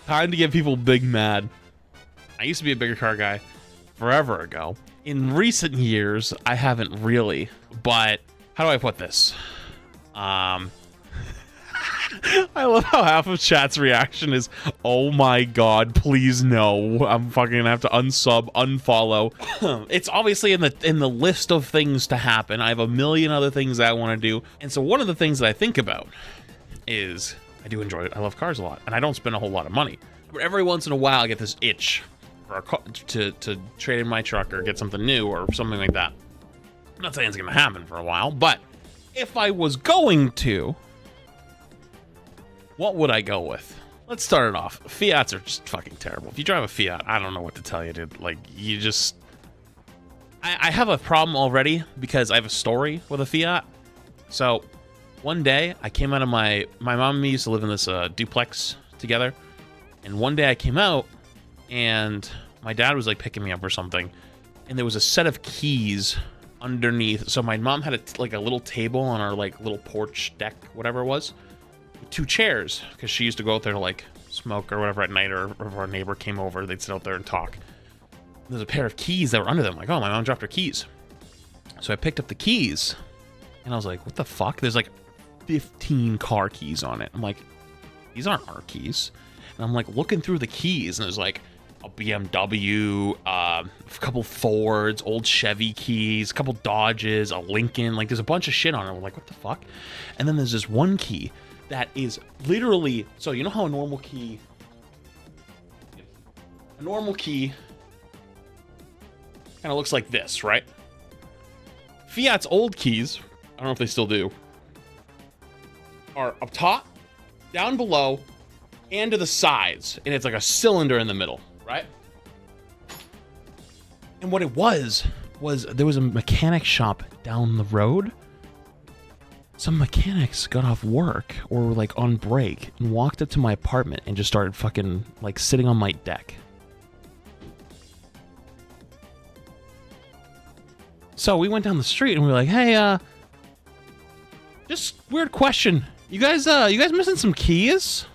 Time to get people big mad. I used to be a bigger car guy forever ago. In recent years, I haven't really. But how do I put this? I love how half of chat's reaction is, oh my god, please no. I'm fucking gonna have to unsub, unfollow. It's obviously in the list of things to happen. I have a million other things that I want to do. And so one of the things that I think about is I do enjoy it. I love cars a lot. And I don't spend a whole lot of money. But every once in a while I get this itch for a car, to trade in my truck or get something new or something like that. I'm not saying it's gonna happen for a while, but if I was going to, what would I go with? Let's start it off. Fiats are just fucking terrible. If you drive a Fiat, I don't know what to tell you, dude. Like, you just... I have a problem already because I have a story with a Fiat. So, one day, I came out of my mom and me used to live in this duplex together. And one day I came out, and my dad was, like, picking me up or something. And there was a set of keys underneath. So my mom had a little table on our, like, little porch deck, whatever it was. 2 chairs, because she used to go out there to like smoke or whatever at night, or if our neighbor came over, they'd sit out there and talk. There's a pair of keys that were under them. I'm like, oh, my mom dropped her keys. So I picked up the keys, and I was like, what the fuck? There's like 15 car keys on it. I'm like, these aren't our keys. And I'm like looking through the keys, and there's like a BMW, a couple Fords, old Chevy keys, a couple Dodges, a Lincoln. Like, there's a bunch of shit on it. I'm like, what the fuck? And then there's this one key that is literally, so you know how a normal key kind of looks like this, right? Fiat's old keys, I don't know if they still do, are up top, down below, and to the sides, and it's like a cylinder in the middle, right? And what it was there was a mechanic shop down the road. Some mechanics got off work or were like on break and walked up to my apartment and just started fucking like sitting on my deck. So we went down the street and we were like, hey, just weird question. You guys missing some keys?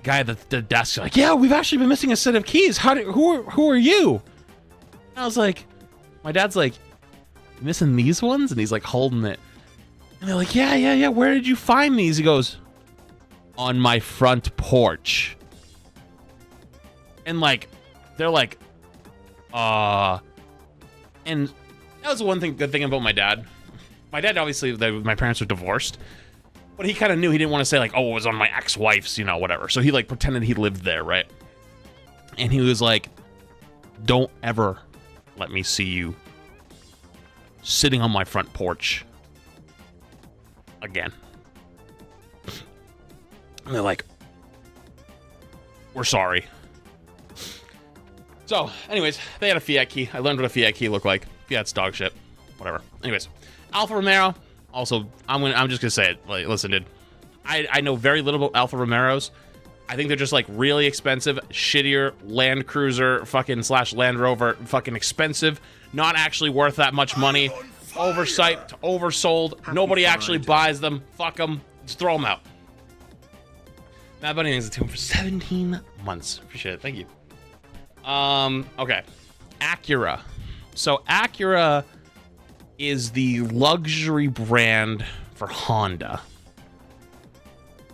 Guy at the desk like, yeah, we've actually been missing a set of keys. Who are you? And I was like, my dad's like, missing these ones? And he's like holding it, and they're like, yeah, where did you find these? He goes, on my front porch. And like, they're like, and that was the one good thing about my dad. My dad, obviously, my parents were divorced, but he kind of knew. He didn't want to say like, oh, it was on my ex-wife's, you know, whatever. So he like pretended he lived there, right? And he was like, don't ever let me see you sitting on my front porch again. And they're like, we're sorry. So, anyways, they had a Fiat key. I learned what a Fiat key looked like. Fiat's dog shit. Whatever. Anyways, Alfa Romeo. Also, I'm just gonna say it. Like, listen, dude. I know very little about Alfa Romeos. I think they're just like really expensive, shittier Land Cruiser fucking / Land Rover, fucking expensive, not actually worth that much money, overpriced, oversold. Nobody actually buys them. Fuck them. Just throw them out. Mad Bunny thinks it's for 17 months. Appreciate it. Thank you. Okay. Acura. So Acura is the luxury brand for Honda.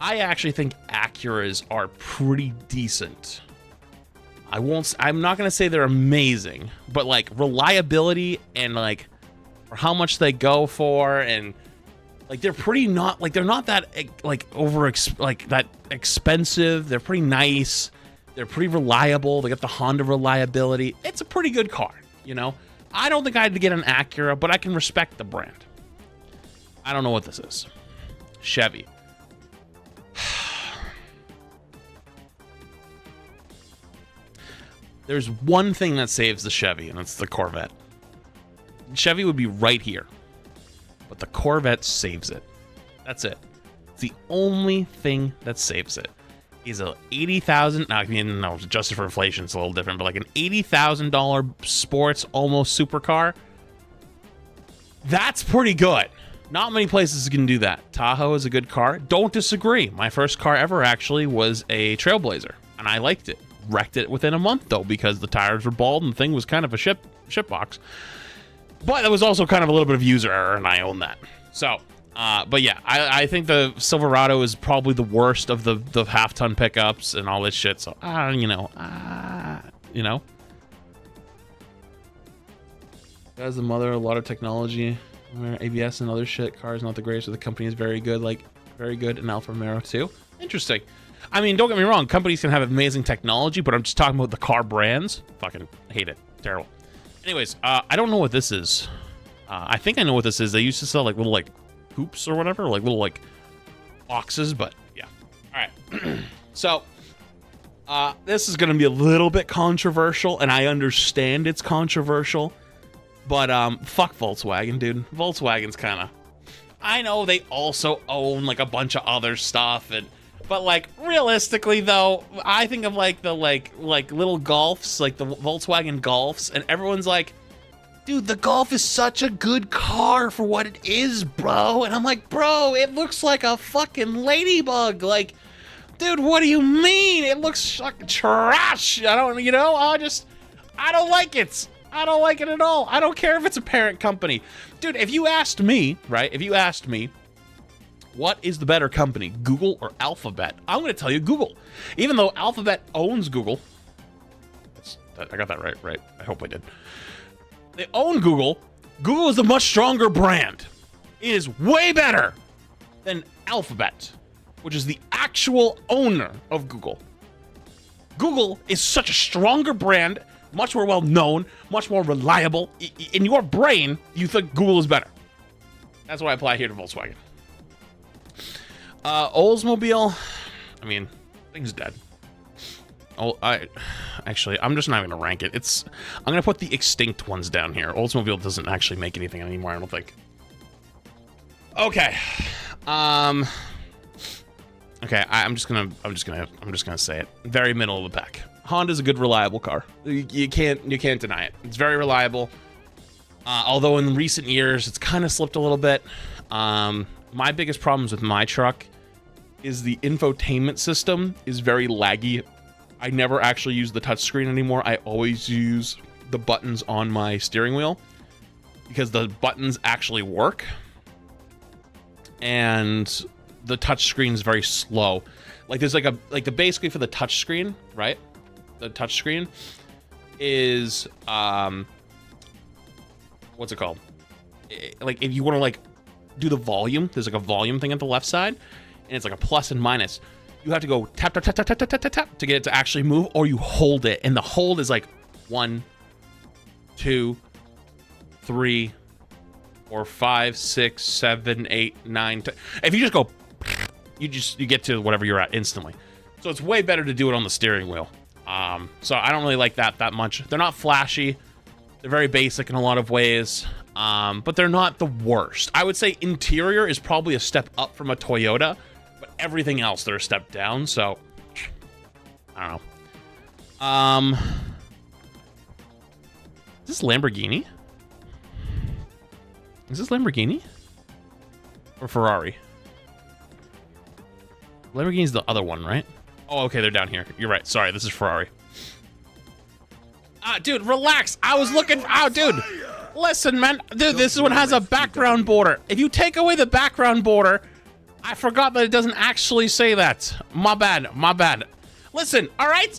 I actually think Acuras are pretty decent. I'm not gonna say they're amazing, but like reliability and like for how much they go for, and like they're not that like that expensive. They're pretty nice. They're pretty reliable. They got the Honda reliability. It's a pretty good car, you know. I don't think I had to get an Acura, but I can respect the brand. I don't know what this is. Chevy. There's one thing that saves the Chevy, and it's the Corvette. Chevy would be right here, but the Corvette saves it. That's it. It's the only thing that saves it. Is a $80,000. I mean, no, adjusted for inflation, it's a little different, but like an $80,000 sports almost supercar. That's pretty good. Not many places can do that. Tahoe is a good car. Don't disagree. My first car ever actually was a Trailblazer, and I liked it. Wrecked it within a month though because the tires were bald and the thing was kind of a ship box. But it was also kind of a little bit of user error, and I own that. So, but yeah, I think the Silverado is probably the worst of the half-ton pickups and all this shit. So, you know. As the mother, a lot of technology. ABS and other shit. Cars not the greatest, but the company is very good. Like, very good. And Alfa Romeo too. Interesting. I mean, don't get me wrong. Companies can have amazing technology, but I'm just talking about the car brands. Fucking hate it. Terrible. Anyways, I don't know what this is. I think I know what this is. They used to sell like little like hoops or whatever, like little like boxes, but yeah. All right. So, this is going to be a little bit controversial, and I understand it's controversial. But fuck Volkswagen, dude. Volkswagen's kind of... I know they also own like a bunch of other stuff, but like realistically though, I think of like the like little Golfs, like the Volkswagen Golfs, and everyone's like, dude, the Golf is such a good car for what it is, bro. And I'm like, bro, it looks like a fucking ladybug. Like, dude, what do you mean? It looks like trash. I don't like it. I don't like it at all. I don't care if it's a parent company. Dude, if you asked me, right? If you asked me, what is the better company, Google or Alphabet? I'm going to tell you Google. Even though Alphabet owns Google. I got that right? I hope I did. They own Google. Google is a much stronger brand. It is way better than Alphabet, which is the actual owner of Google. Google is such a stronger brand, much more well-known, much more reliable. In your brain, you think Google is better. That's why I apply here to Volkswagen. Oldsmobile, I mean, thing's dead. Oh, I'm just not going to rank it. I'm going to put the extinct ones down here. Oldsmobile doesn't actually make anything anymore, I don't think. Okay. Okay, I'm just gonna say it. Very middle of the pack. Honda's a good, reliable car. You can't deny it. It's very reliable. Although in recent years, it's kind of slipped a little bit. My biggest problems with my truck is the infotainment system is very laggy. I never actually use the touchscreen anymore. I always use the buttons on my steering wheel because the buttons actually work. And the touchscreen is very slow. Like there's basically for the touchscreen, right? The touchscreen is what's it called? Like if you want to like do the volume, there's like a volume thing at the left side, and it's like a plus and minus. You have to go tap tap tap tap tap tap tap tap to get it to actually move, or you hold it, and the hold is like 1, 2, 3, 4, 5, 6, 7, 8, 9, 10. If you just go, you get to whatever you're at instantly. So it's way better to do it on the steering wheel. So I don't really like that much. They're not flashy. They're very basic in a lot of ways. But they're not the worst. I would say interior is probably a step up from a Toyota, but everything else they're a step down. So I don't know. Is this Lamborghini? Is this Lamborghini or Ferrari? Lamborghini's the other one, right? Oh, okay, they're down here. You're right. Sorry, this is Ferrari. Dude, relax. I was looking. Oh, dude. Listen, man. Dude, this one has a background border. If you take away the background border, I forgot that it doesn't actually say that. My bad. My bad. Listen, all right?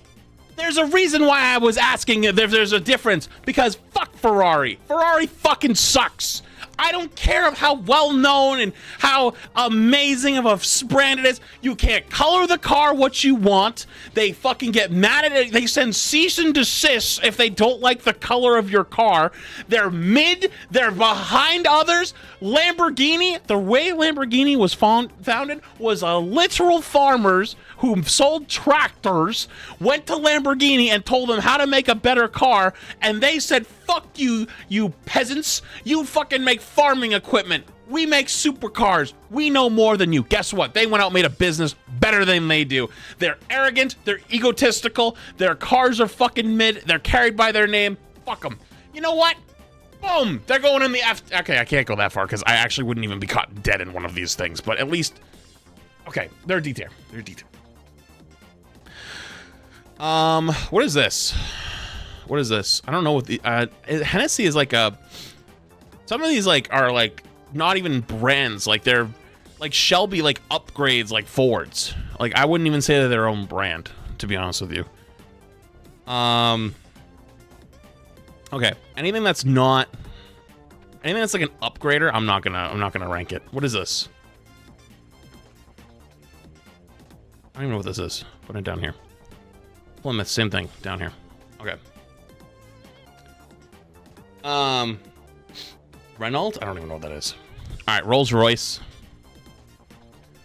There's a reason why I was asking if there's a difference. Because fuck Ferrari. Ferrari fucking sucks. I don't care how well known and how amazing of a brand it is. You can't color the car what you want. They fucking get mad at it. They send cease and desist if they don't like the color of your car. They're mid. They're behind others. Lamborghini, the way Lamborghini was founded was a literal farmers who sold tractors, went to Lamborghini and told them how to make a better car, and they said, fuck you, you peasants. You fucking make farming equipment. We make supercars. We know more than you. Guess what? They went out and made a business better than they do. They're arrogant. They're egotistical. Their cars are fucking mid. They're carried by their name. Fuck them. You know what? Boom! They're going in the F. Okay, I can't go that far because I actually wouldn't even be caught dead in one of these things. But at least, okay, they're a D-tier. They're a D-tier. What is this? What is this? I don't know what the Hennessey is like a. Some of these like are like not even brands. Like they're like Shelby like upgrades like Fords. Like I wouldn't even say they're their own brand, to be honest with you. Okay, anything that's like an upgrader, I'm not gonna rank it. What is this? I don't even know what this is. Put it down here. Plymouth, same thing down here. Okay. Renault? I don't even know what that is. All right, Rolls-Royce.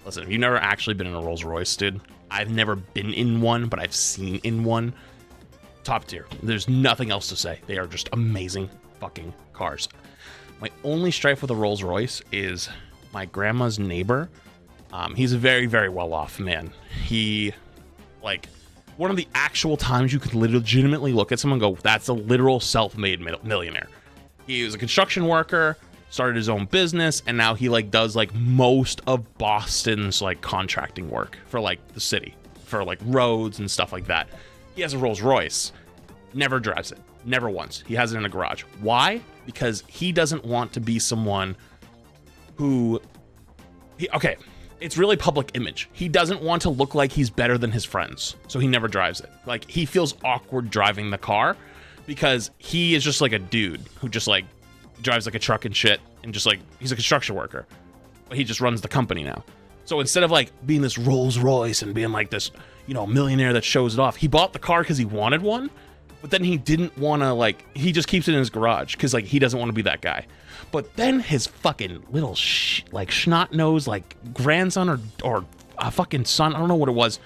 Listen, if you've never actually been in a Rolls-Royce, dude, I've never been in one, but I've seen in one. Top tier. There's nothing else to say. They are just amazing fucking cars. My only strife with a Rolls-Royce is my grandma's neighbor. He's a very, very well-off man. He, like, one of the actual times you could legitimately look at someone and go, that's a literal self-made millionaire. He was a construction worker, started his own business, and now he, like, does, like, most of Boston's, like, contracting work for, like, the city. For, like, roads and stuff like that. He has a Rolls Royce, never drives it, never once. He has it in a garage. Why? Because he doesn't want to be someone who, okay, it's really public image. He doesn't want to look like he's better than his friends, so he never drives it. Like, he feels awkward driving the car because he is just like a dude who just like drives like a truck and shit, and just like, he's a construction worker, but he just runs the company now. So instead of like being this Rolls Royce and being like this, you know, millionaire that shows it off, he bought the car because he wanted one, but then he didn't want to, like, he just keeps it in his garage because, like, he doesn't want to be that guy. But then his fucking little like snot nose like grandson or a fucking son, I don't know what it was,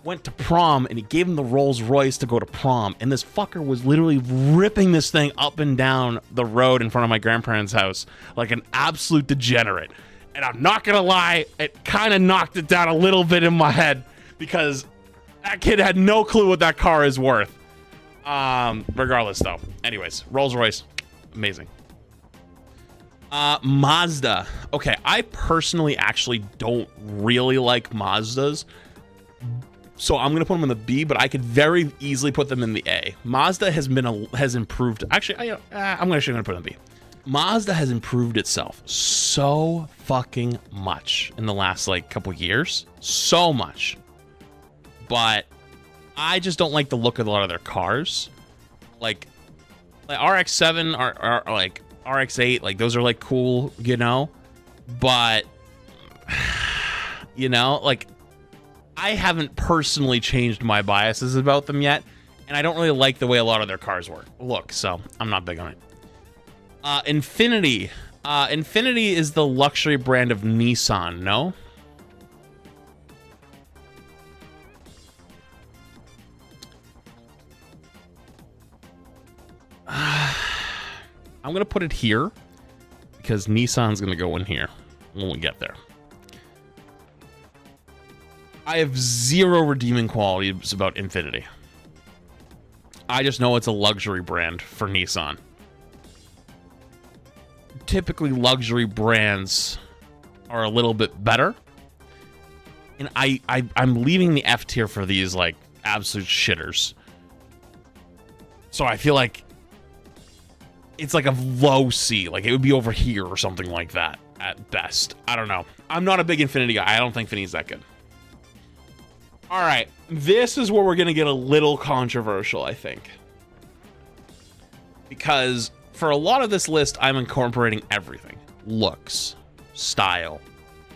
went to prom and he gave him the Rolls Royce to go to prom, and this fucker was literally ripping this thing up and down the road in front of my grandparents' house like an absolute degenerate. And I'm not gonna lie, it kind of knocked it down a little bit in my head because that kid had no clue what that car is worth. Regardless though. Anyways, Rolls-Royce, amazing. Mazda. Okay, I personally actually don't really like Mazdas, so I'm gonna put them in the B, but I could very easily put them in the A. Mazda has improved. Actually, I'm actually gonna put them in B. Mazda has improved itself so fucking much in the last like couple years, so much. But I just don't like the look of a lot of their cars. Like RX-7 are like RX-8, like those are like cool, you know. But you know, like I haven't personally changed my biases about them yet, and I don't really like the way a lot of their cars look, so I'm not big on it. Infiniti. Infiniti is the luxury brand of Nissan, no? I'm gonna put it here because Nissan's gonna go in here when we get there. I have zero redeeming qualities about Infiniti. I just know it's a luxury brand for Nissan. Typically luxury brands are a little bit better, and I'm leaving the F tier for these like absolute shitters. So I feel like it's like a low C, like it would be over here or something like that at best. I don't know. I'm not a big Infiniti guy. I don't think Infini's that good. All right, this is where we're gonna get a little controversial, I think, because for a lot of this list, I'm incorporating everything: looks, style,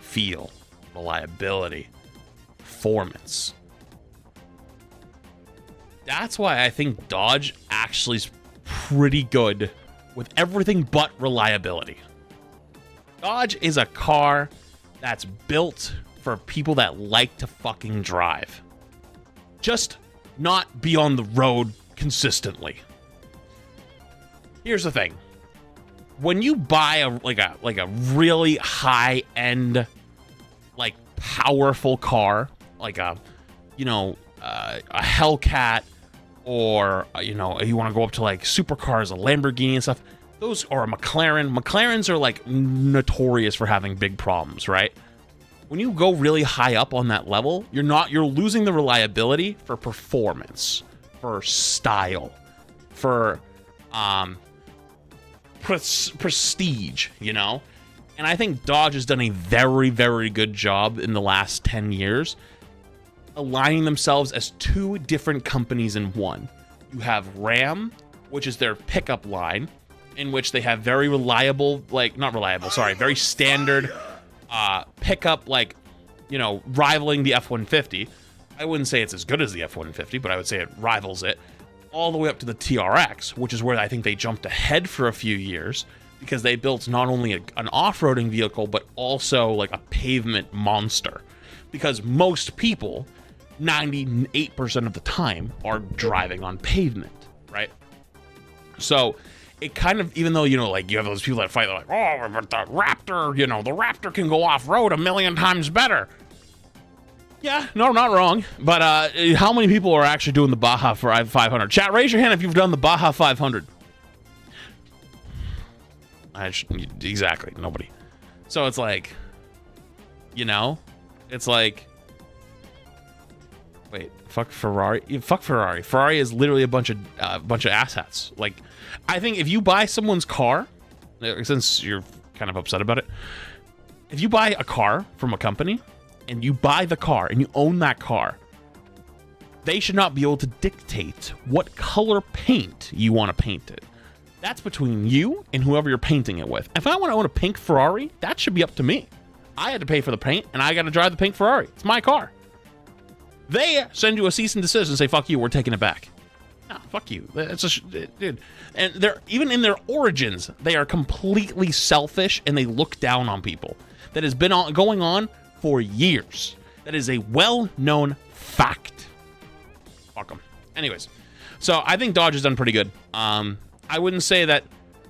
feel, reliability, performance. That's why I think Dodge actually is pretty good with everything but reliability. Dodge is a car that's built for people that like to fucking drive, just not be on the road consistently. Here's the thing: when you buy a really high end, like powerful car, like a Hellcat, or you want to go up to like supercars, a Lamborghini and stuff, those, or a McLaren. McLarens are like notorious for having big problems, right? When you go really high up on that level, you're losing the reliability for performance, for style, for prestige, you know? And I think Dodge has done a very, very good job in the last 10 years aligning themselves as two different companies in one. You have Ram, which is their pickup line, in which they have very reliable, very standard pickup, like, you know, rivaling the F-150. I wouldn't say it's as good as the F-150, but I would say it rivals it, all the way up to the TRX, which is where I think they jumped ahead for a few years, because they built not only an off-roading vehicle, but also like a pavement monster. Because most people, 98% of the time, are driving on pavement, right? So it kind of, even though, you know, like you have those people that fight, they're like, oh, but the Raptor, you know, the Raptor can go off-road a million times better. Yeah, no, not wrong. But how many people are actually doing the Baja 500? Chat, raise your hand if you've done the Baja 500. Exactly, nobody. So it's like, you know, it's like, wait, fuck Ferrari. Fuck Ferrari. Ferrari is literally a bunch of asshats. Like, I think if you buy someone's car, since you're kind of upset about it, if you buy a car from a company and you buy the car and you own that car, they should not be able to dictate what color paint you want to paint it. That's between you and whoever you're painting it with. If I want to own a pink Ferrari, that should be up to me. I had to pay for the paint, and I got to drive the pink Ferrari. It's my car. They send you a cease and desist and say, fuck you, we're taking it back. No, fuck you. Dude. And they're, even in their origins, they are completely selfish, and they look down on people. That has been going on for years. That is a well-known fact. Fuck them. Anyways, so I think Dodge has done pretty good. I wouldn't say that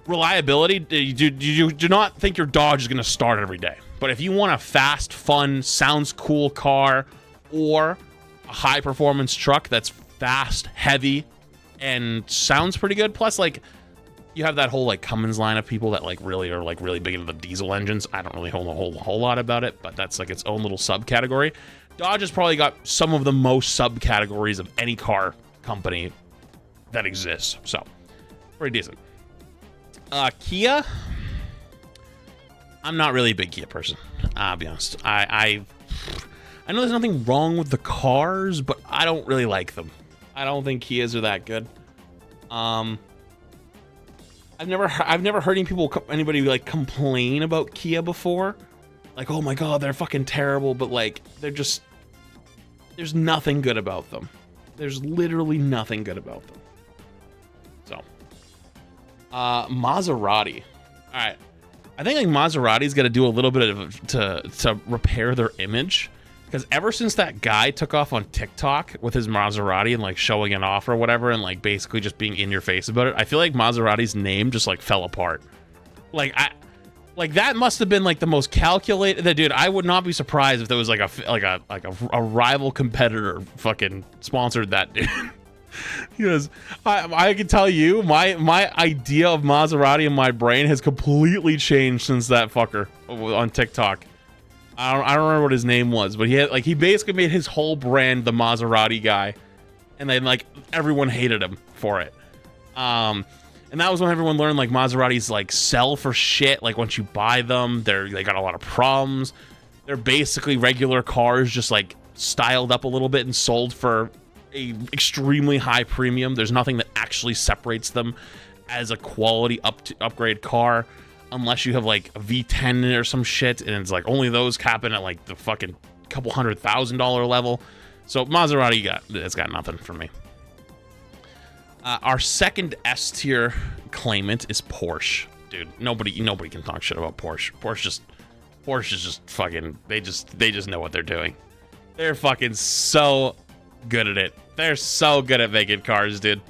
reliability, you do not think your Dodge is going to start every day. But if you want a fast, fun, sounds cool car, or a high performance truck that's fast, heavy, and sounds pretty good, plus like you have that whole like Cummins line of people that like really are like really big into the diesel engines. I don't really hold a whole lot about it, but that's like its own little subcategory. Dodge has probably got some of the most subcategories of any car company that exists. So pretty decent. Kia, I'm not really a big Kia person. I'll be honest. I know there's nothing wrong with the cars, but I don't really like them. I don't think Kias are that good. I've never heard anybody like complain about Kia before. Like, oh my god, they're fucking terrible, but like there's nothing good about them. There's literally nothing good about them. So, Maserati. All right, I think like Maserati's got to do a little bit of to repair their image, because ever since that guy took off on TikTok with his Maserati and like showing it off or whatever, and like basically just being in your face about it, I feel like Maserati's name just like fell apart. Like that must have been like the most calculated. Dude, I would not be surprised if there was like a rival competitor fucking sponsored that dude. Because I can tell you, my idea of Maserati in my brain has completely changed since that fucker on TikTok. I don't remember what his name was, but he basically made his whole brand the Maserati guy, and then like everyone hated him for it. And that was when everyone learned like Maseratis like sell for shit. Like once you buy them, they got a lot of problems. They're basically regular cars, just like styled up a little bit and sold for a extremely high premium. There's nothing that actually separates them as a quality upgrade car, unless you have like a V10 or some shit, and it's like only those happen at like the fucking couple $100,000 level. So Maserati it's got nothing for me. Our second S tier claimant is Porsche. Dude, nobody can talk shit about Porsche. Porsche is just fucking, they just know what they're doing. They're fucking so good at it. They're so good at making cars, dude.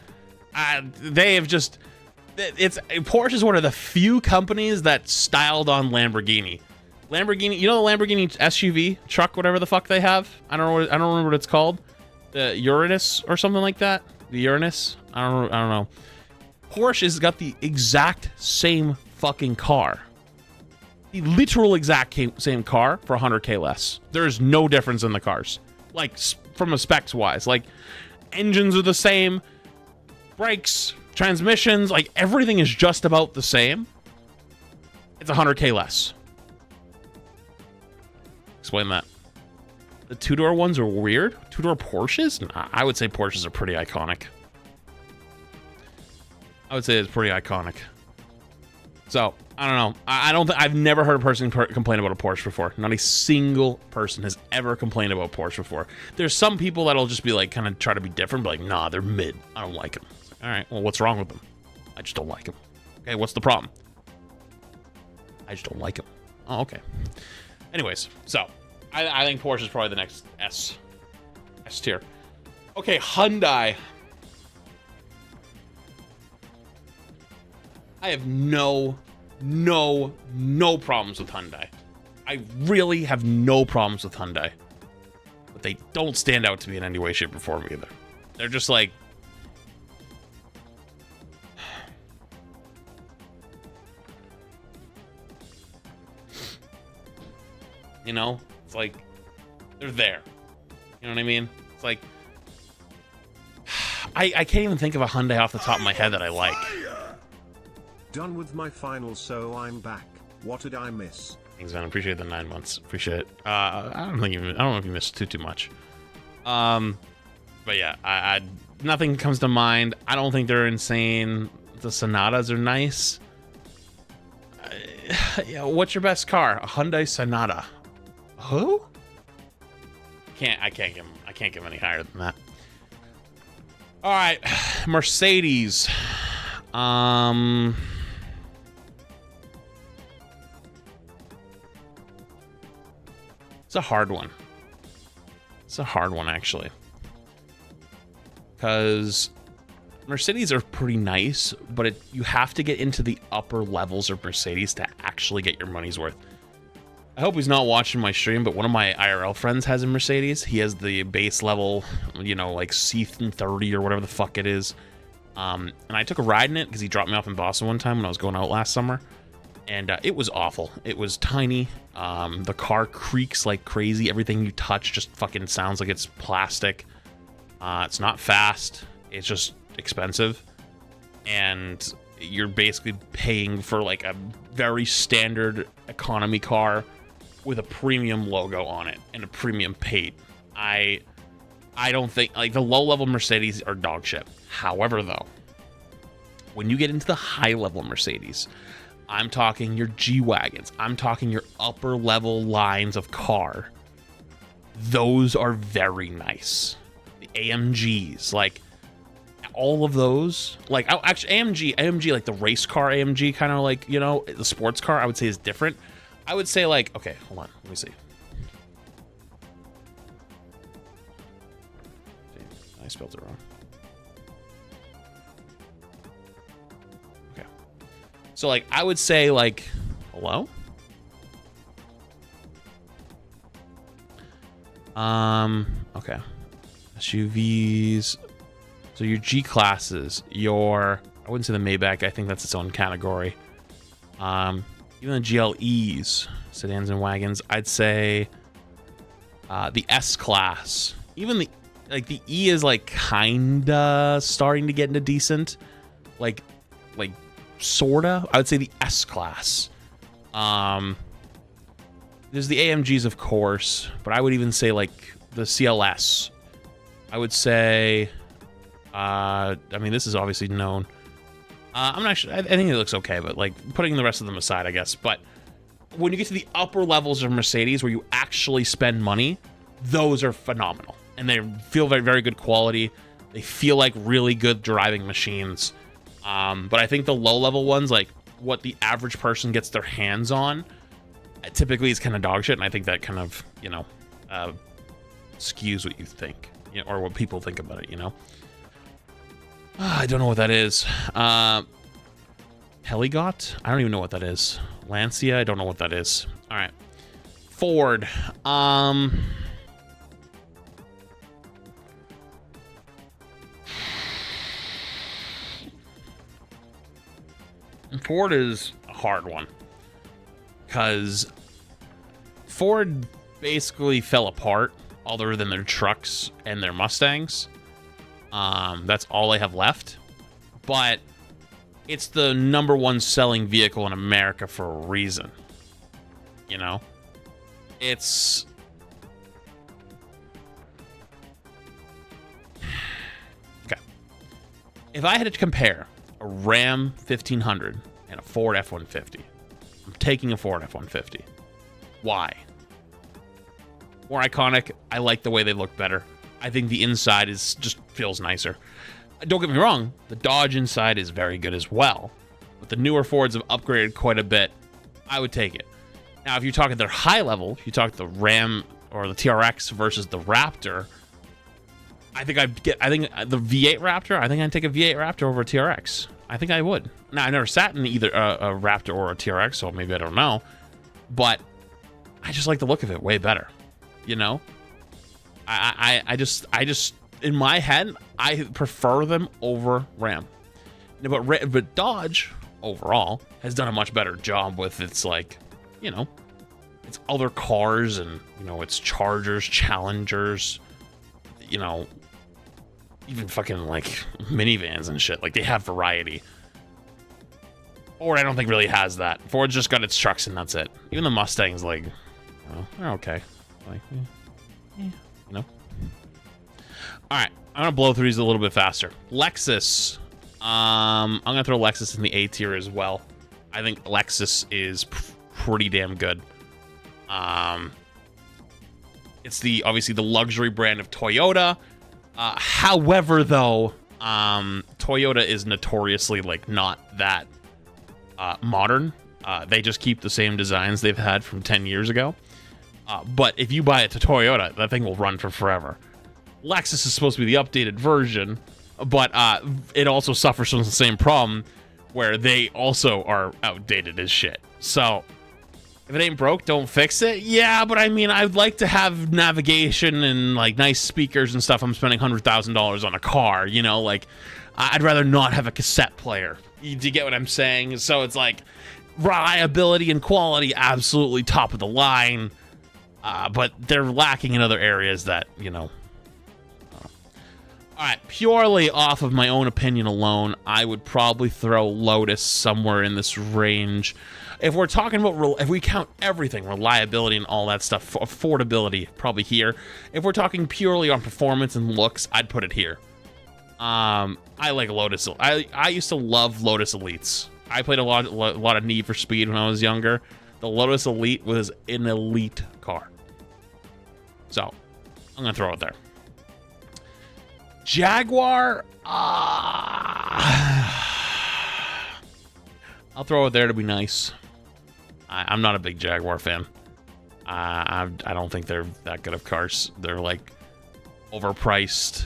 They have just, Porsche is one of the few companies that styled on Lamborghini. Lamborghini, you know the Lamborghini SUV truck, whatever the fuck they have? I don't remember what it's called. The Uranus or something like that. The Uranus. I don't know. Porsche has got the exact same fucking car. The literal exact same car for 100K less. There's no difference in the cars. Like, from a specs wise. Like, engines are the same. Brakes, transmissions, like, everything is just about the same. It's 100K less. Explain that. The two-door ones are weird. Two-door Porsches? Nah, I would say Porsches are pretty iconic. I would say it's pretty iconic. So, I don't know. I've never heard a person complain about a Porsche before. Not a single person has ever complained about Porsche before. There's some people that'll just be like, kind of try to be different, but like, nah, they're mid. I don't like them. All right, well, what's wrong with them? I just don't like them. Okay, what's the problem? I just don't like them. Oh, okay. Anyways, so I think Porsche is probably the next S tier. Okay, Hyundai. I have no problems with Hyundai. I really have no problems with Hyundai. But they don't stand out to me in any way, shape, or form either. They're just like... You know? It's like... They're there. You know what I mean? It's like... I can't even think of a Hyundai off the top of my head that I like. Done with my final, so I'm back. What did I miss? Thanks, man. Appreciate the 9 months. Appreciate it. I don't know if you missed too much. But yeah, I nothing comes to mind. I don't think they're insane. The Sonatas are nice. Yeah, what's your best car? A Hyundai Sonata. Who? I can't give any higher than that. All right, Mercedes. It's a hard one. It's a hard one, actually. Because Mercedes are pretty nice, but you have to get into the upper levels of Mercedes to actually get your money's worth. I hope he's not watching my stream, but one of my IRL friends has a Mercedes. He has the base level, you know, like C30 or whatever the fuck it is. And I took a ride in it because he dropped me off in Boston one time when I was going out last summer. And it was awful. It was tiny. The car creaks like crazy. Everything you touch just fucking sounds like it's plastic. It's not fast. It's just expensive. And you're basically paying for like a very standard economy car with a premium logo on it and a premium paint. I don't think, like, the low-level Mercedes are dog shit. However, though, when you get into the high-level Mercedes, I'm talking your G-Wagons, I'm talking your upper-level lines of car, those are very nice. The AMGs, like, all of those, like, actually, AMG, like, the race car AMG, kind of like, you know, the sports car, I would say is different. I would say, like, okay, hold on, let me see. I spelled it wrong. Okay. So, like, I would say, like, hello? Okay. SUVs. So your G-classes, I wouldn't say the Maybach, I think that's its own category. Even the GLEs, sedans and wagons, I'd say the S-Class. Even the E is like kinda starting to get into decent. Like sorta. I would say the S-Class. There's the AMGs, of course, but I would even say like the CLS. I would say I mean, this is obviously known. I'm not sure. I think it looks okay, but like putting the rest of them aside, I guess. But when you get to the upper levels of Mercedes where you actually spend money, those are phenomenal. And they feel very, very good quality. They feel like really good driving machines. But I think the low level ones, like what the average person gets their hands on, typically is kind of dog shit. And I think that kind of, you know, skews what you think, you know, or what people think about it, you know. I don't know what that is. Heligot? I don't even know what that is. Lancia? I don't know what that is. All right. Ford. Ford is a hard one because Ford basically fell apart other than their trucks and their Mustangs. That's all they have left. But it's the #1 selling vehicle in America for a reason. You know? It's... Okay. If I had to compare a Ram 1500 and a Ford F-150, I'm taking a Ford F-150. Why? More iconic. I like the way they look better. I think the inside is just feels nicer. Don't get me wrong, the Dodge inside is very good as well. But the newer Fords have upgraded quite a bit. I would take it. Now, if you're talking their high level, if you talk the Ram or the TRX versus the Raptor, I think the V8 Raptor, I think I'd take a V8 Raptor over a TRX. I think I would. Now, I never sat in either a Raptor or a TRX, so maybe I don't know. But I just like the look of it way better. You know? I just in my head, I prefer them over Ram. But Dodge overall has done a much better job with its, like, you know, its other cars and, you know, its Chargers, Challengers, you know, even fucking like minivans and shit. Like, they have variety. Ford, I don't think really has that. Ford's just got its trucks and that's it. Even the Mustangs, like, oh, they're okay. Like, yeah, you know. All right, I'm gonna blow through these a little bit faster. Lexus. I'm gonna throw Lexus in the A tier as well. I think Lexus is pretty damn good. It's obviously the luxury brand of Toyota. However, though, Toyota is notoriously like not that modern. They just keep the same designs they've had from 10 years ago. But if you buy it to Toyota, that thing will run for forever. Lexus is supposed to be the updated version, but it also suffers from the same problem where they also are outdated as shit. So if it ain't broke, don't fix it. Yeah, but I mean, I'd like to have navigation and like nice speakers and stuff. I'm spending $100,000 on a car, you know, like I'd rather not have a cassette player. Do you get what I'm saying? So it's like reliability and quality, absolutely top of the line. But they're lacking in other areas that, you know. All right, purely off of my own opinion alone, I would probably throw Lotus somewhere in this range. If we're talking about, if we count everything, reliability and all that stuff, affordability, probably here. If we're talking purely on performance and looks, I'd put it here. I like Lotus. I used to love Lotus Elites. I played a lot of Need for Speed when I was younger. The Lotus Elite was an elite car. So, I'm going to throw it there. Jaguar, I'll throw it there to be nice. I'm not a big Jaguar fan. I don't think they're that good of cars. They're like overpriced.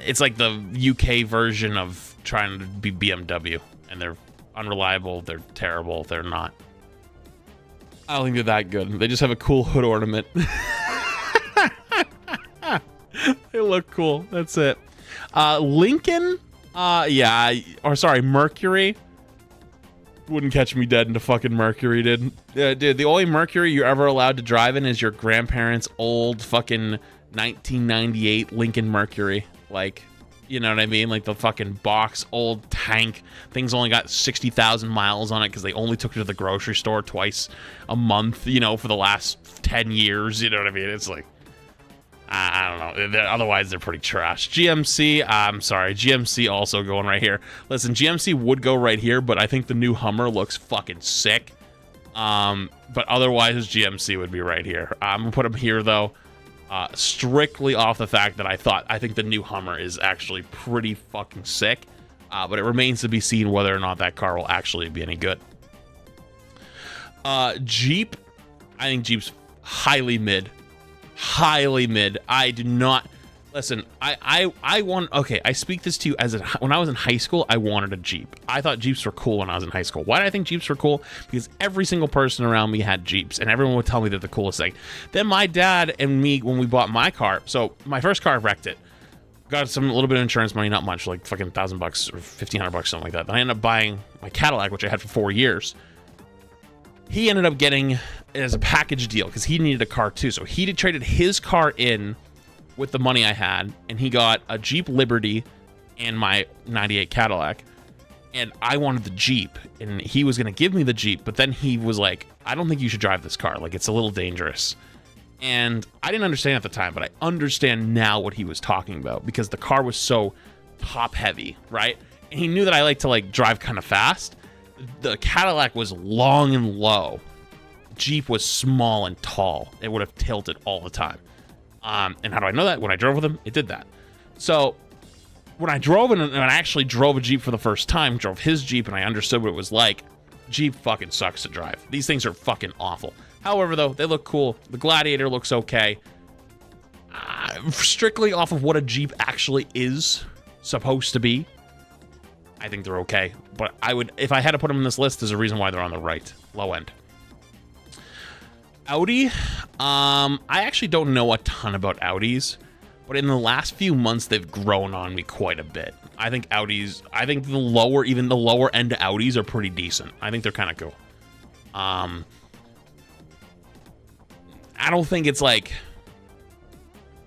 It's like the UK version of trying to be BMW, and they're unreliable. They're terrible. They're not. I don't think they're that good. They just have a cool hood ornament. They look cool. That's it. Lincoln, Mercury. Wouldn't catch me dead into fucking Mercury, dude. Dude, the only Mercury you're ever allowed to drive in is your grandparents' old fucking 1998 Lincoln Mercury. Like, you know what I mean? Like the fucking box, old tank. Things only got 60,000 miles on it because they only took it to the grocery store twice a month, you know, for the last 10 years. You know what I mean? It's like, I don't know. Otherwise, they're pretty trash. GMC, I'm sorry. GMC also going right here. Listen, GMC would go right here, but I think the new Hummer looks fucking sick. But otherwise, GMC would be right here. I'm going to put them here, though, strictly off the fact that I think the new Hummer is actually pretty fucking sick. But it remains to be seen whether or not that car will actually be any good. Jeep, I think Jeep's highly mid. Highly mid. I do not listen. I want. Okay, I speak this to you as when I was in high school. I wanted a Jeep. I thought Jeeps were cool when I was in high school. Why did I think Jeeps were cool? Because every single person around me had Jeeps, and everyone would tell me they're the coolest thing. Then my dad and me, when we bought my car. So my first car wrecked it. got some a little bit of insurance money, not much, like fucking $1,000 or $1,500, something like that. Then I ended up buying my Cadillac, which I had for 4 years. He ended up getting it as a package deal because he needed a car too. So he traded his car in with the money I had, and he got a Jeep Liberty and my 98 Cadillac. And I wanted the Jeep, and he was going to give me the Jeep, but then he was like, I don't think you should drive this car. Like, it's a little dangerous. And I didn't understand at the time, but I understand now what he was talking about because the car was so top heavy, right? And he knew that I like to like drive kind of fast. The Cadillac was long and low. Jeep was small and tall. It would have tilted all the time. And how do I know that? When I drove with him, it did that. So when I drove and I actually drove a Jeep for the first time, drove his Jeep, and I understood what it was like, Jeep fucking sucks to drive. These things are fucking awful. However, though, they look cool. The Gladiator looks okay. Strictly off of what a Jeep actually is supposed to be, I think they're okay. But I would, if I had to put them in this list, there's a reason why they're on the right, low end. Audi, I actually don't know a ton about Audis, but in the last few months, they've grown on me quite a bit. I think Audis, even the lower end Audis are pretty decent. I think they're kind of cool. I don't think it's like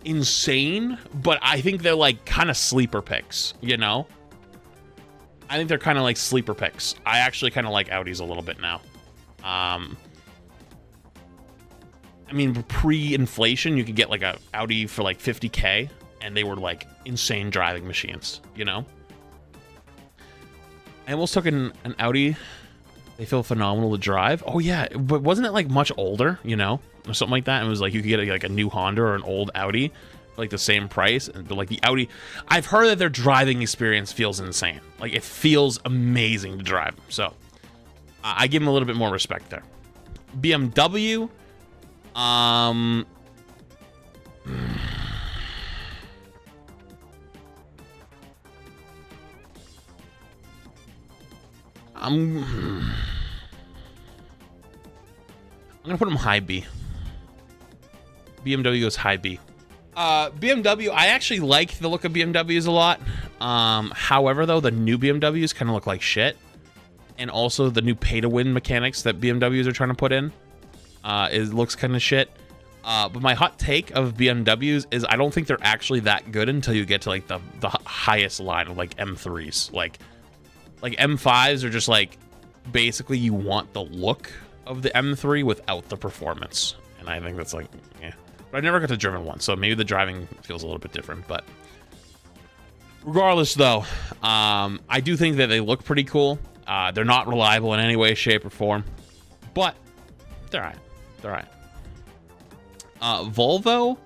insane, but I think they're like kind of sleeper picks, you know? I think they're kind of like sleeper picks. I actually kind of like Audis a little bit now. I mean, pre-inflation, you could get like a Audi for like 50K, and they were like insane driving machines, you know? I almost took an Audi. They feel phenomenal to drive. Oh yeah, but wasn't it like much older, you know? Or something like that. And it was like you could get like a new Honda or an old Audi for like the same price. But like the Audi, I've heard that their driving experience feels insane. Like it feels amazing to drive. So I give them a little bit more respect there. BMW, I'm gonna put them high B. BMW goes high B. BMW, I actually like the look of BMWs a lot. However, though, the new BMWs kind of look like shit. And also the new pay-to-win mechanics that BMWs are trying to put in, it looks kind of shit. But my hot take of BMWs is I don't think they're actually that good until you get to like the highest line of like M3s. Like M5s are just like, basically you want the look of the M3 without the performance. And I think that's like, yeah. But I never got to driven one, so maybe the driving feels a little bit different. But regardless, though, I do think that they look pretty cool. They're not reliable in any way, shape, or form, but they're all right. They're all right. Volvo,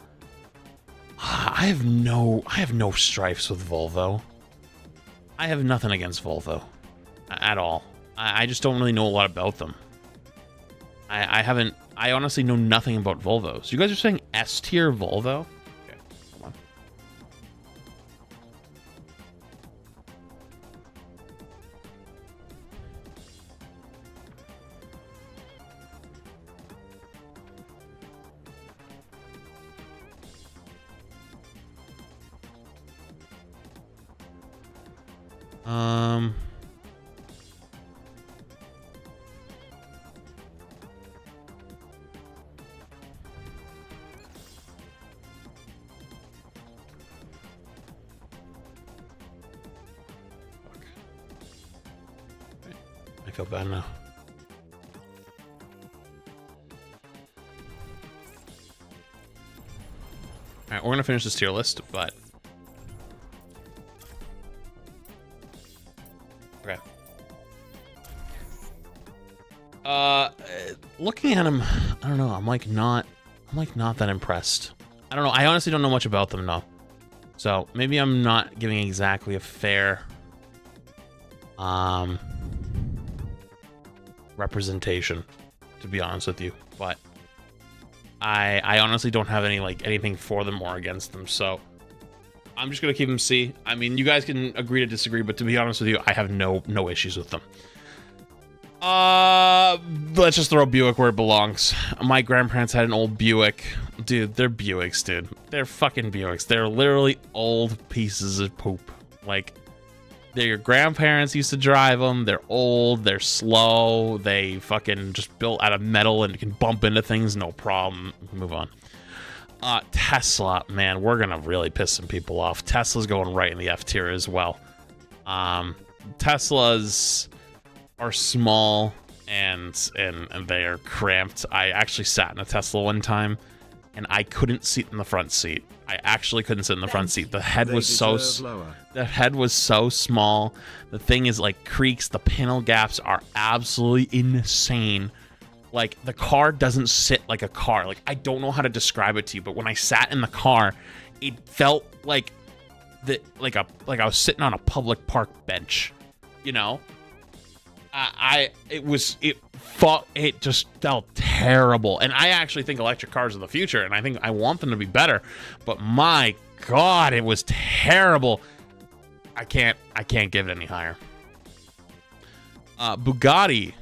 I have no strifes with Volvo. I have nothing against Volvo at all. I just don't really know a lot about them. I honestly know nothing about Volvos. You guys are saying S tier Volvo? Okay, hold on. I feel bad now. Alright, we're gonna finish this tier list, but okay. Looking at him, I don't know, I'm like not that impressed. I don't know, I honestly don't know much about them though. So maybe I'm not giving exactly a fair representation, to be honest with you, but I honestly don't have anything for them or against them, so I'm just gonna keep them C. I mean, you guys can agree to disagree, but to be honest with you, I have no issues with them. Let's just throw Buick where it belongs. My grandparents had an old Buick. dude, they're Buicks, dude. They're fucking Buicks. They're literally old pieces of poop. Like, your grandparents used to drive them. They're old. They're slow. They fucking just built out of metal and can bump into things, no problem. Move on. Tesla, man, we're gonna really piss some people off. Tesla's going right in the F tier as well. Teslas are small and they are cramped. I actually sat in a Tesla one time and I couldn't sit in the front seat. I actually couldn't sit in the front seat. The head was so small. The thing is like creaks. The panel gaps are absolutely insane. Like, the car doesn't sit like a car. Like, I don't know how to describe it to you, but when I sat in the car, it felt like I was sitting on a public park bench, you know? It just felt terrible. And I actually think electric cars are the future, and I want them to be better. But my God, it was terrible. I can't give it any higher. Bugatti.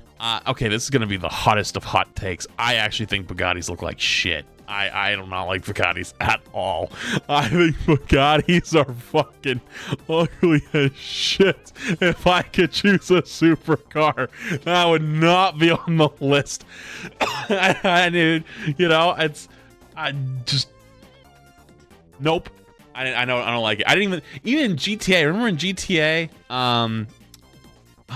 Okay, this is going to be the hottest of hot takes. I actually think Bugattis look like shit. I do not like Bugattis at all. I think Bugattis are fucking ugly as shit. If I could choose a supercar, that would not be on the list. Dude, you know, nope. I don't like it. I didn't even GTA. Remember in GTA,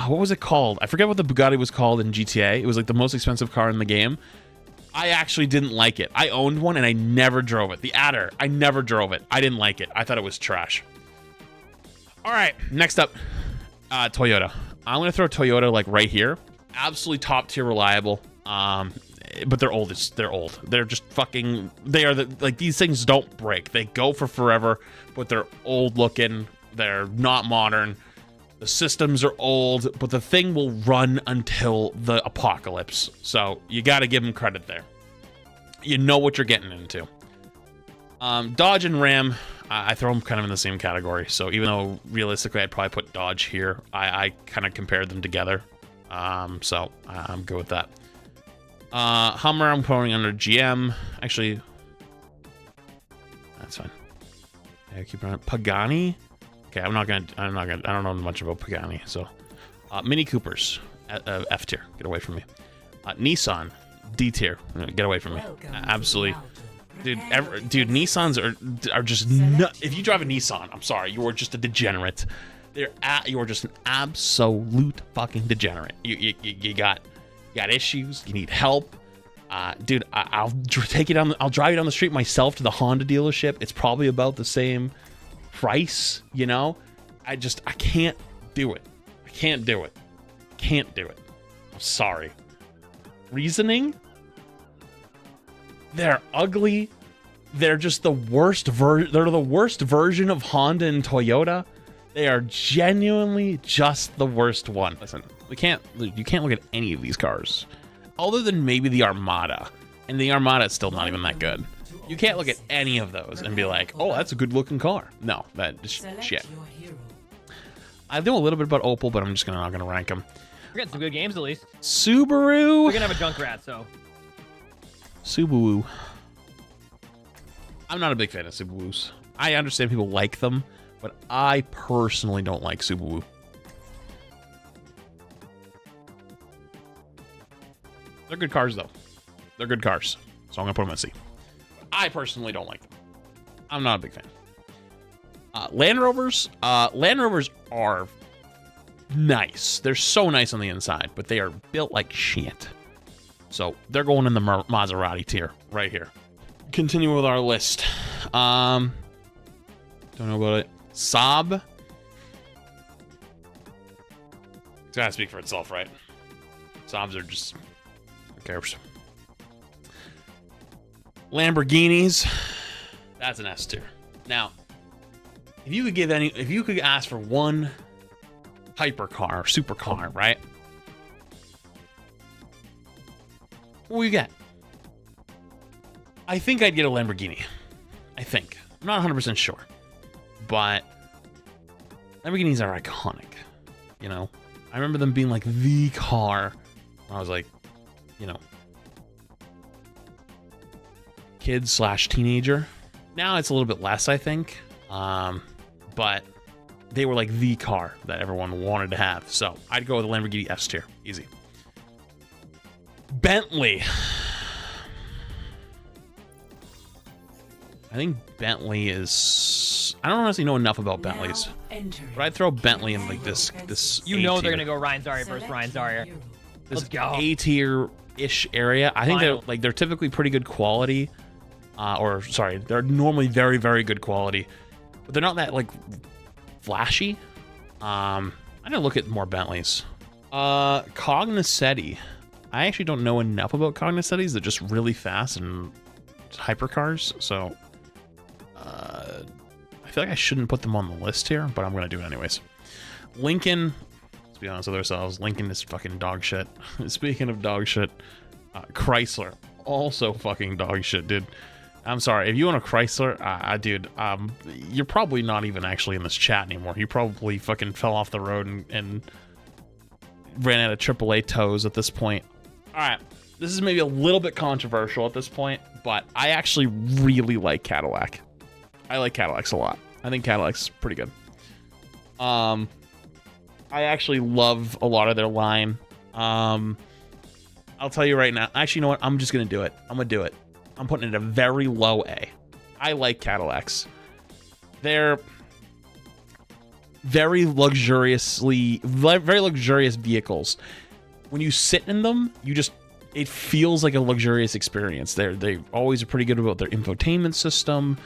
what was it called? I forget what the Bugatti was called in GTA. It was like the most expensive car in the game. I actually didn't like it. I owned one and I never drove it. The Adder, I never drove it. I didn't like it. I thought it was trash. All right, next up, Toyota. I'm gonna throw Toyota like right here. Absolutely top tier reliable. But they're old. They're old. They're just fucking. They are like these things don't break. They go for forever, but they're old looking. They're not modern. The systems are old, but the thing will run until the apocalypse. So you got to give them credit there. You know what you're getting into. Dodge and Ram, I throw them kind of in the same category. So even though realistically I'd probably put Dodge here, I kind of compared them together. So I'm good with that. Hummer, I'm putting under GM. Actually, that's fine. Yeah, keep it on. Pagani. Okay, I don't know much about Pagani, so Mini Coopers, F tier, get away from me. Nissan, D tier, get away from me. Absolutely, dude. Nissans are just if you drive a Nissan, I'm sorry, you are just a degenerate. You are just an absolute fucking degenerate. You got issues. You need help. Dude, I'll take you down. I'll drive you down the street myself to the Honda dealership. It's probably about the same price, you know. I can't do it. Can't do it. I'm sorry. Reasoning? They're ugly. They're just the worst they're the worst version of Honda and Toyota. They are genuinely just the worst one. Listen, you can't look at any of these cars other than maybe the Armada, and the Armada is still not even that good. You can't look at any of those and be like, oh, that's a good looking car. No, that is shit. I know a little bit about Opel, but I'm just not gonna rank them. We're getting some good games at least. Subaru. We're gonna have a Junkrat, so. Subaru. I'm not a big fan of Subarus. I understand people like them, but I personally don't like Subaru. They're good cars, though. They're good cars, so I'm gonna put them at C. I personally don't like them. I'm not a big fan. Land Rovers. Land Rovers are nice. They're so nice on the inside, but they are built like shit. So they're going in the Maserati tier right here. Continue with our list. Don't know about it. Saab. It's gotta speak for itself, right? Saabs are just, who cares? Lamborghinis. That's an S tier. Now, if you could ask for one hypercar or supercar, right? What will you get? I think I'd get a Lamborghini. I think. I'm not 100% sure. But Lamborghinis are iconic. You know? I remember them being like the car when I was like, you know, kid slash teenager. Now it's a little bit less, I think. But they were like the car that everyone wanted to have. So I'd go with the Lamborghini S tier. Easy. Bentley. I think Bentley is... I don't honestly know enough about Bentleys. But I'd throw Bentley in like this You know they're gonna go Ryan Zaria versus Ryan Zaria. Let's go. A tier-ish area. I think they're typically pretty good quality. They're normally very, very good quality. But they're not that like flashy. I gotta look at more Bentleys. Cognoscenti. I actually don't know enough about Cognoscentis. They're just really fast and hypercars. So I feel like I shouldn't put them on the list here, but I'm gonna do it anyways. Lincoln. Let's be honest with ourselves. Lincoln is fucking dog shit. Speaking of dog shit, Chrysler also fucking dog shit, dude. I'm sorry. If you own a Chrysler, dude, you're probably not even actually in this chat anymore. You probably fucking fell off the road and ran out of AAA tows at this point. All right. This is maybe a little bit controversial at this point, but I actually really like Cadillac. I like Cadillacs a lot. I think Cadillac's pretty good. I actually love a lot of their line. I'll tell you right now. Actually, you know what? I'm just going to do it. I'm going to do it. I'm putting it at a very low A. I like Cadillacs. They're very luxurious vehicles. When you sit in them, it feels like a luxurious experience. They always are pretty good about their infotainment system.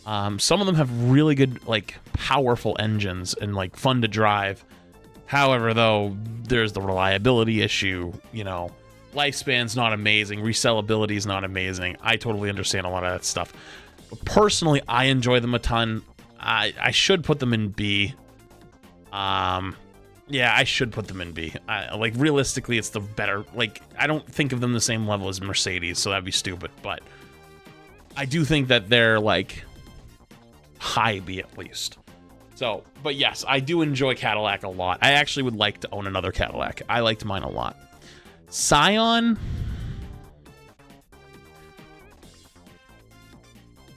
Some of them have really good, like, powerful engines and like fun to drive. However, though, there's the reliability issue, you know. Lifespan's not amazing. Resellability is not amazing. I totally understand a lot of that stuff. But personally, I enjoy them a ton. I should put them in B. Yeah, I should put them in B. Like, realistically, it's the better... Like, I don't think of them the same level as Mercedes, so that'd be stupid. But I do think that they're, like, high B at least. So, but yes, I do enjoy Cadillac a lot. I actually would like to own another Cadillac. I liked mine a lot. Scion.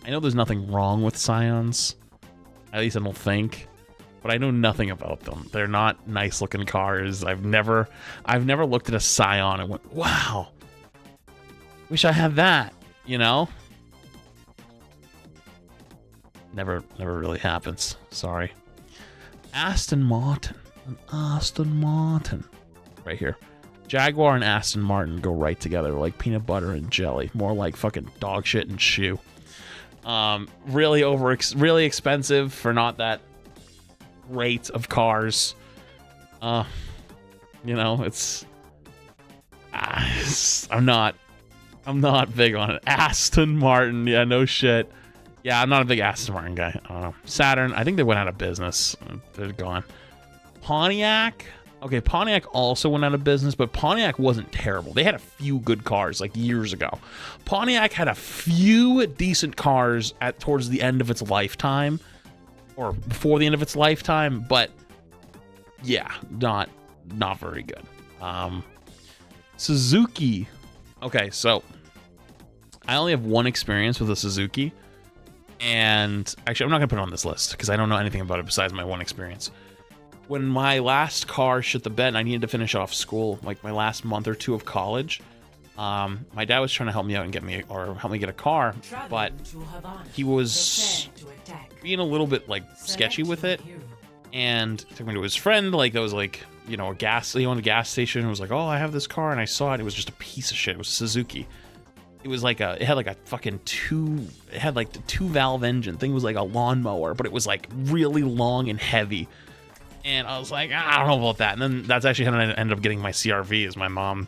I know there's nothing wrong with Scions. At least I don't think. But I know nothing about them. They're not nice looking cars. I've never looked at a Scion and went, wow, wish I had that, you know? Never really happens. Sorry. Aston Martin. An Aston Martin. Right here. Jaguar and Aston Martin go right together like peanut butter and jelly. More like fucking dog shit and shoe. Really expensive for not that great of cars. You know, I'm not big on it. Aston Martin, yeah, no shit. Yeah, I'm not a big Aston Martin guy. I don't know. Saturn, I think they went out of business. They're gone. Pontiac. Okay, Pontiac also went out of business, but Pontiac wasn't terrible. They had a few good cars like years ago. Pontiac had a few decent cars towards the end of its lifetime, or before the end of its lifetime, but yeah, not very good. Suzuki. Okay, so I only have one experience with a Suzuki, and actually I'm not gonna put it on this list because I don't know anything about it besides my one experience. When my last car shit the bed and I needed to finish off school, like my last month or two of college, my dad was trying to help me out and help me get a car, but he was being a little bit like sketchy with it, and took me to his friend, like that was like, you know, he owned a gas station and was like, oh, I have this car, and I saw it. It was just a piece of shit. It was a Suzuki. It was like it had like a fucking it had like the 2-valve engine. Thing was like a lawnmower, but it was like really long and heavy. And I was like, I don't know about that. And then that's actually how I ended up getting my CRV, is my mom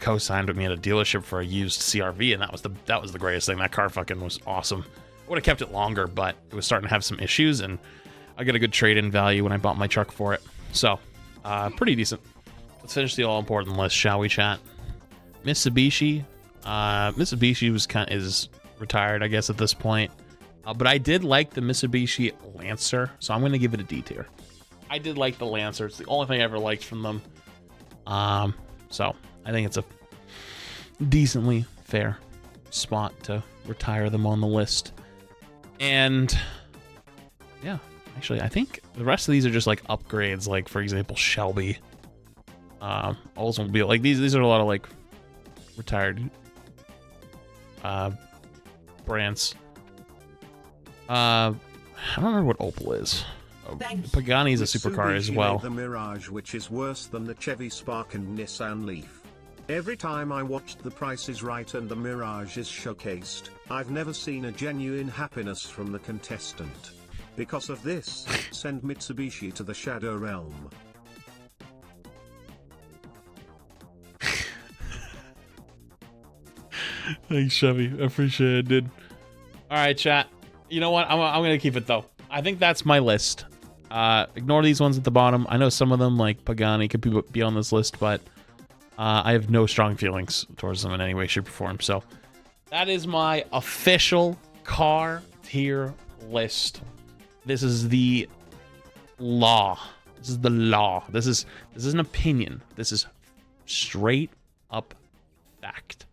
co-signed with me at a dealership for a used CRV, and that was the greatest thing. That car fucking was awesome. I would have kept it longer, but it was starting to have some issues, and I got a good trade-in value when I bought my truck for it. So, pretty decent. Let's finish the all-important list, shall we, chat? Mitsubishi. Mitsubishi is retired, I guess, at this point. But I did like the Mitsubishi Lancer, so I'm going to give it a D tier. I did like the Lancer. It's the only thing I ever liked from them. So I think it's a decently fair spot to retire them on the list. And yeah, actually, I think the rest of these are just like upgrades. Like, for example, Shelby, Oldsmobile. Like these are a lot of like retired brands. I don't remember what Opel is. Pagani is a supercar as well. The Mirage, which is worse than the Chevy Spark and Nissan Leaf. Every time I watched The Price is Right and the Mirage is showcased, I've never seen a genuine happiness from the contestant. Because of this, send Mitsubishi to the Shadow Realm. Thanks, Chevy. I appreciate it, dude. All right, chat. You know what? I'm going to keep it, though. I think that's my list. Ignore these ones at the bottom. I know some of them, like Pagani, could be on this list, but I have no strong feelings towards them in any way, shape, or form. So that is my official car tier list. This is the law. This is the law. This is an opinion. This is straight up fact.